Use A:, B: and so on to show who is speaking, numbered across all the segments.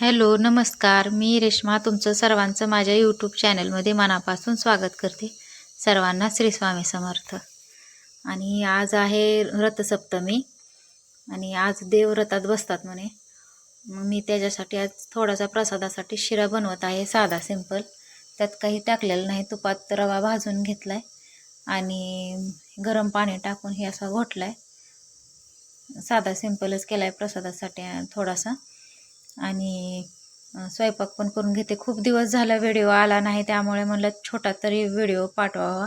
A: Hello, नमस्कार. मी रेश्मा तुमचं सर्वांचं माझ्या यूट्यूब चॅनलमध्ये मनापासून स्वागत करते. सर्वांना श्री स्वामी समर्थ. आणि आज आहे रथसप्तमी आणि आज देव रथात बसतात म्हणे. मग मी त्याच्यासाठी आज थोडासा प्रसादासाठी शिरा बनवत आहे, साधा सिंपल. त्यात काही टाकलेलं नाही. तुपात रवा भाजून घेतला आहे आणि गरम पाणी टाकून हे असा घोटला आहे. साधा सिंपलच केला आहे प्रसादासाठी थोडासा. आणि स्वयंपाक पण करून घेते. खूप दिवस झाला व्हिडिओ आला नाही, त्यामुळे म्हणलं छोटा तरी व्हिडिओ पाठवावा.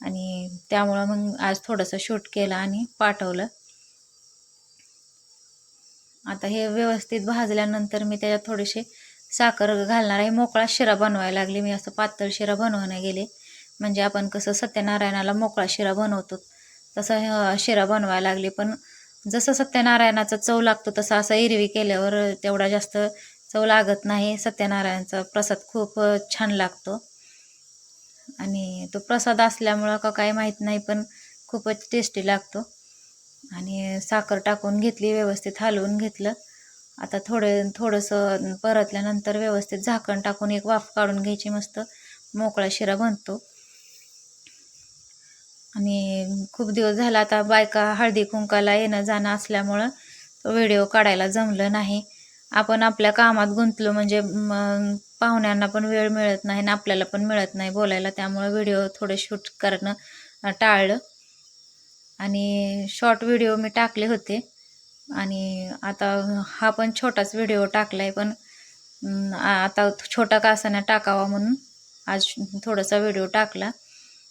A: आणि त्यामुळं मग आज थोडंसं शूट केलं आणि पाठवलं. आता हे व्यवस्थित भाजल्यानंतर मी त्याच्यात थोडीशी साखर घालणार आहे. मोकळा शिरा बनवायला लागले मी. असं पातळ शिरा बनवण्याला गेले. म्हणजे आपण कसं सत्यनारायणाला मोकळा शिरा बनवतो तसं शिरा बनवायला लागले. पण जसं सत्यनारायणाचा चव लागतो तसा असं एरवी केल्यावर तेवढा जास्त चव लागत नाही. सत्यनारायणाचा प्रसाद खूप छान लागतो आणि तो प्रसाद असल्यामुळं का काय माहीत नाही, पण खूपच टेस्टी लागतो. आणि साखर टाकून घेतली, व्यवस्थित हलवून घेतलं. आता थोडंसं परतल्यानंतर व्यवस्थित झाकण टाकून एक वाफ काढून घ्यायची. मस्त मोकळा शिरा बनतो. आणि खूप दिवस झाला आता बायका हळदी कुंकाला येणं जाणं असल्यामुळं तो व्हिडिओ काढायला जमलं नाही. आपण आपल्या कामात गुंतलो म्हणजे पाहुण्यांना पण वेळ मिळत नाही आणि आपल्याला पण मिळत नाही बोलायला. त्यामुळं व्हिडिओ थोडे शूट करणं टाळलं आणि शॉर्ट व्हिडिओ मी टाकले होते. आणि आता हा पण छोटाच व्हिडिओ टाकला आहे, पण आता छोटा का असाना टाकावा म्हणून आज थोडासा व्हिडिओ टाकला.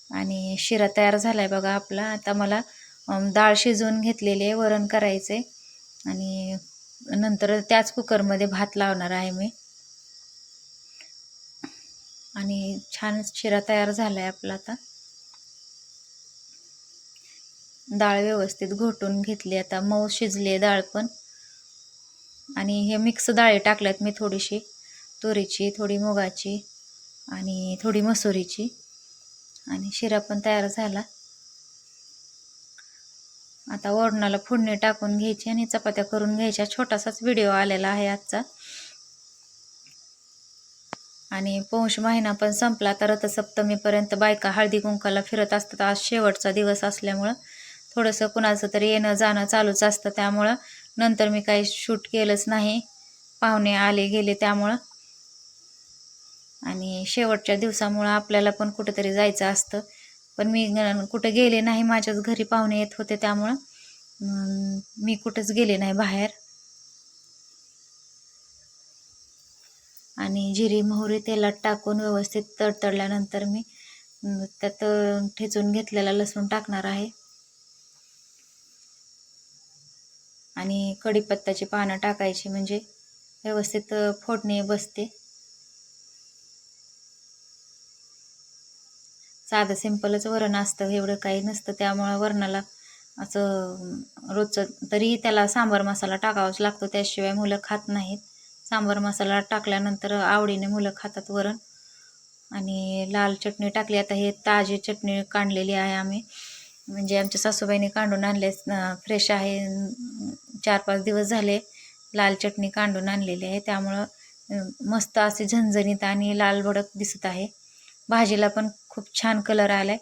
A: आणि शिरा तयार झाला आहे बघा आपला. आता मला डाळ शिजवून घेतलेली आहे, वरण करायचं आहे आणि नंतर त्याच कुकरमध्ये भात लावणार आहे मी. आणि छान शिरा तयार झाला आहे आपला. आता डाळ व्यवस्थित घोटून घेतली. आता मऊ शिजली आहे डाळ पण. आणि हे मिक्स डाळी टाकल्यात मी, थोडीशी तुरीची, थोडी मुगाची आणि थोडी मसुरीची. आणि शिरा पण तयार झाला. आता वरणाला फोडणी टाकून घ्यायची आणि चपात्या करून घ्यायच्या. छोटासाच व्हिडिओ आलेला आहे आजचा. आणि पौष महिना पण संपला. तर रथसप्तमीपर्यंत बायका हळदी कुंकाला फिरत असतात. आज शेवटचा दिवस असल्यामुळं थोडंसं कुणाचं तरी येणं जाणं चालूच असतं. त्यामुळं नंतर मी काही शूट केलंच नाही, पाहुणे आले गेले त्यामुळं. आणि शेवटच्या दिवसामुळं आपल्याला पण कुठेतरी जायचं असतं, पण मी कुठं गेले नाही. माझ्याच घरी पाहुणे येत होते त्यामुळं मी कुठंच गेले नाही बाहेर. आणि जिरी मोहरी तेलात टाकून व्यवस्थित तडतडल्यानंतर मी त्यात ठेचून घेतलेला लसूण टाकणार आहे. आणि कढीपत्त्याची पानं टाकायची म्हणजे व्यवस्थित फोडणी बसते. साधं सिंपलच वरण असतं, एवढं काही नसतं. त्यामुळं वरणाला असं रोजचं तरी त्याला सांबार मसाला टाकावाच लागतो, त्याशिवाय मुलं खात नाहीत. सांबार मसाला टाकल्यानंतर आवडीने मुलं खातात वरण. आणि लाल चटणी टाकली. आता हे ताजी चटणी काढलेली आहे आम्ही, म्हणजे आमच्या सासूबाईंनी काढून आणले, फ्रेश आहे. 4-5 दिवस झाले लाल चटणी काढून आणलेली आहे. त्यामुळं मस्त असे झणझणीत आणि लाल भडक दिसत आहे. भाजीला पण खूप छान कलर आलाय.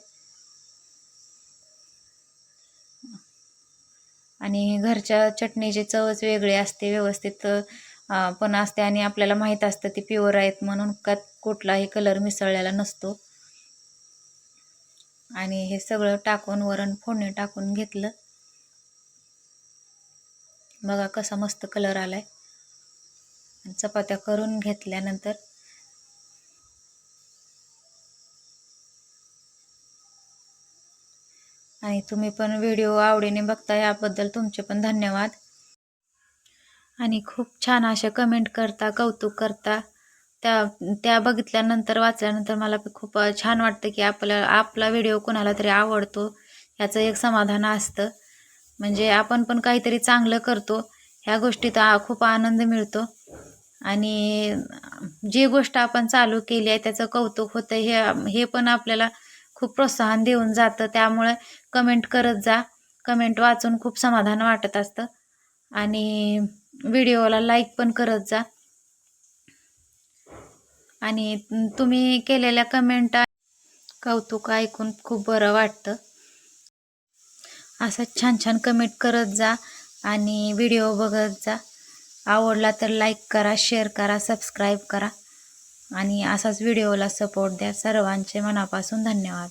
A: आणि घरच्या चटणीची चवच वेगळी असते, व्यवस्थित पण असते. आणि आपल्याला माहीत असतं ती प्युअर आहेत म्हणून, कुठलाही कलर मिसळलेला नसतो. आणि हे सगळं टाकून वरण फोडणी टाकून घेतलं बघा, कसा मस्त कलर आलाय. चपात्या करून घेतल्यानंतर आणि तुम्ही पण व्हिडिओ आवडीने बघता, याबद्दल तुमचे पण धन्यवाद. आणि खूप छान अशा कमेंट करता, कौतुक करता. त्या बघितल्यानंतर, वाचल्यानंतर मला खूप छान वाटतं की आपला व्हिडिओ कोणाला तरी आवडतो, ह्याचं एक समाधान असतं. म्हणजे आपण पण काहीतरी चांगलं करतो ह्या गोष्टीत खूप आनंद मिळतो. आणि जी गोष्ट आपण चालू केली आहे त्याचं कौतुक होतं, हे पण आपल्याला खूप प्रोत्साहन देऊन जातं. त्यामुळे कमेंट करत जा. कमेंट वाचून खूप समाधान वाटत असतं. आणि व्हिडिओला लाईक पण करत जा. आणि तुम्ही केलेल्या कमेंट कौतुक ऐकून खूप बरं वाटतं. असं छान छान कमेंट करत जा आणि व्हिडिओ बघत जा. आवडला तर लाईक करा, शेअर करा, सबस्क्राईब करा आणि असाच व्हिडिओला सपोर्ट द्या. सर्वांचे मनापासून धन्यवाद.